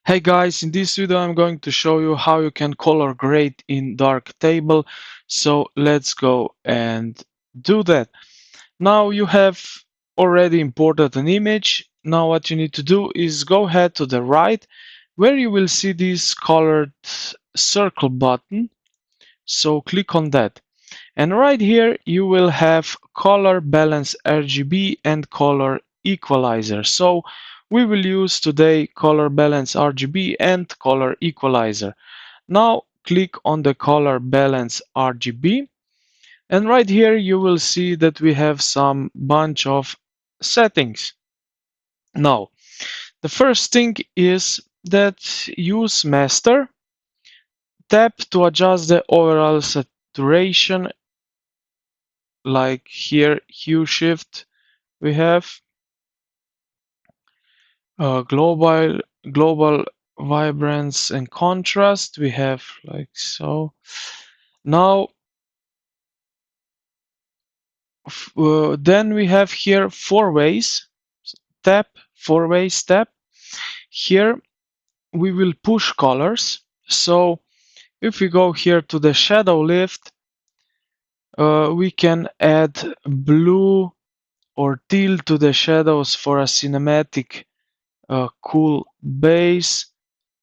Hey guys, in this video I'm going to show you how you can color grade in Darktable. So let's go and do that. Now you have already imported an image. Now what you need to do is go ahead to the right where you will see this colored circle button. So click on that. And right here you will have color balance RGB and color equalizer. So we will use today color balance RGB and color equalizer. Now click on the color balance RGB, and right here you will see that we have some bunch of settings. Now the first thing is that use master, tap to adjust the overall saturation, like here hue shift. We have global vibrance and contrast. We have like so. Now then we have here four ways. Tap, four ways tap. Here we will push colors. So if we go here to the shadow lift, we can add blue or teal to the shadows for a cinematic cool base.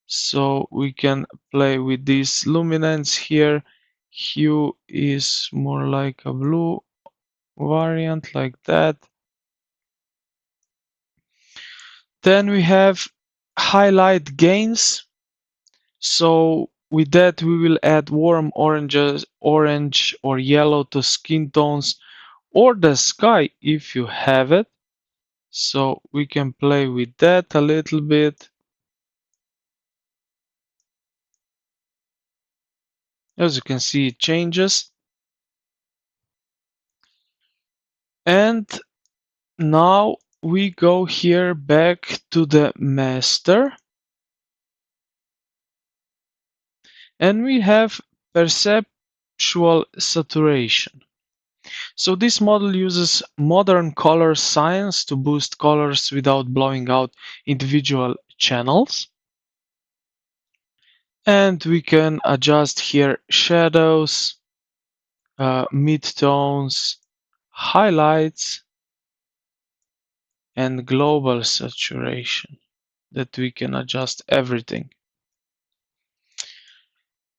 So we can play with this luminance here. Hue is more like a blue variant, like that. Then we have highlight gains. So with that we will add warm orange or yellow to skin tones or the sky if you have it. So we can play with that a little bit. As you can see, it changes. And now we go here back to the master, and we have perceptual saturation. So this model uses modern color science to boost colors without blowing out individual channels. And we can adjust here shadows, midtones, highlights, and global saturation, that we can adjust everything.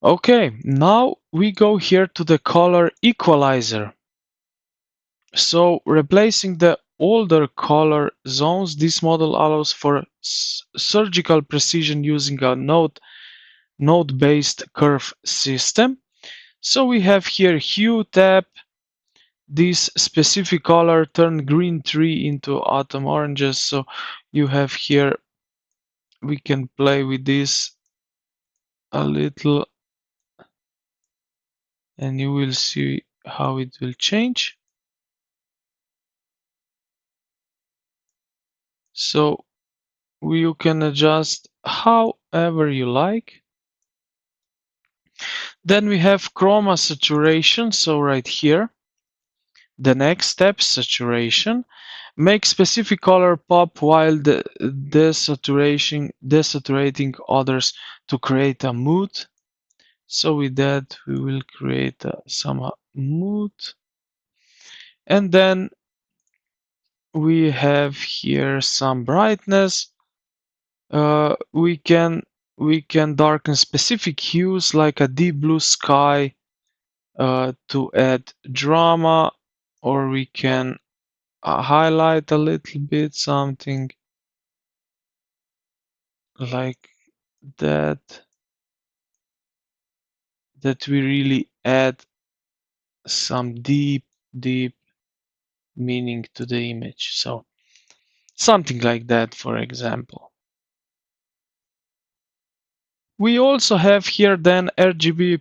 Okay, now we go here to the color equalizer. So replacing the older color zones, this model allows for surgical precision using a node-based curve system. So we have here hue tap, this specific color turn green tree into autumn oranges. So you have here, we can play with this a little and you will see how it will change. So you can adjust however you like. Then we have chroma saturation. So right here, the next step, saturation. Make specific color pop while desaturating others to create a mood. So with that, we will create some mood. And then we have here some brightness. We can darken specific hues like a deep blue sky to add drama, or we can highlight a little bit something like that we really add some deep meaning to the image. So something like that, for example. We also have here then RGB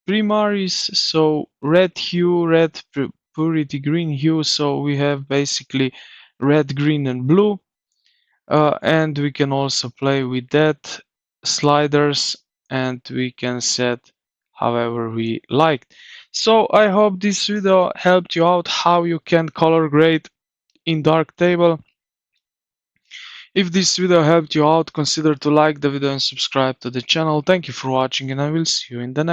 primaries, so red hue, red purity, green hue. So we have basically red, green, and blue. And we can also play with that sliders, and we can set however we like. So I hope this video helped you out how you can color grade in Darktable. If this video helped you out, consider to like the video and subscribe to the channel. Thank you for watching, and I will see you in the next